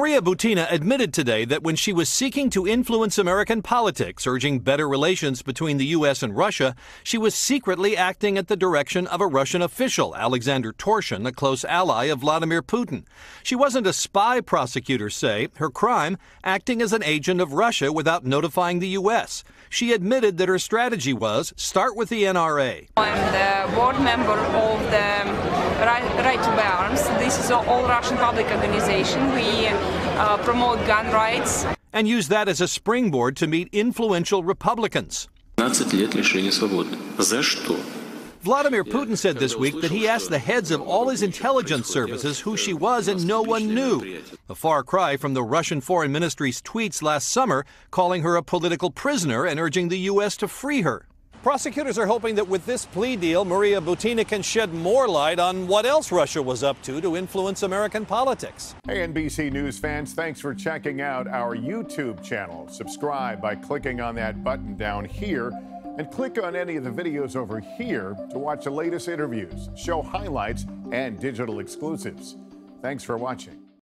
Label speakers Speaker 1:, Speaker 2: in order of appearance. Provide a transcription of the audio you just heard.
Speaker 1: Maria Butina admitted today that when she was seeking to influence American politics, urging better relations between the U.S. and Russia, she was secretly acting at the direction of a Russian official, Alexander Torshin, a close ally of Vladimir Putin. She wasn't a spy, prosecutors say. Her crime, acting as an agent of Russia without notifying the U.S. She admitted that her strategy was start with the NRA.
Speaker 2: I'm the board member of the Right to Bear Arms. This is an all-Russian public organization. We promote gun rights.
Speaker 1: And use that as a springboard to meet influential Republicans.
Speaker 3: 15 лет лишения свободы. За что?
Speaker 1: Vladimir Putin said this week that he asked the heads of all his intelligence services who she was and no one knew. A far cry from the Russian Foreign Ministry's tweets last summer calling her a political prisoner and urging the U.S. to free her. Prosecutors are hoping that with this plea deal, Maria Butina can shed more light on what else Russia was up to influence American politics.
Speaker 4: Hey, NBC News fans, thanks for checking out our YouTube channel. Subscribe by clicking on that button down here and click on any of the videos over here to watch the latest interviews, show highlights, and digital exclusives. Thanks for watching.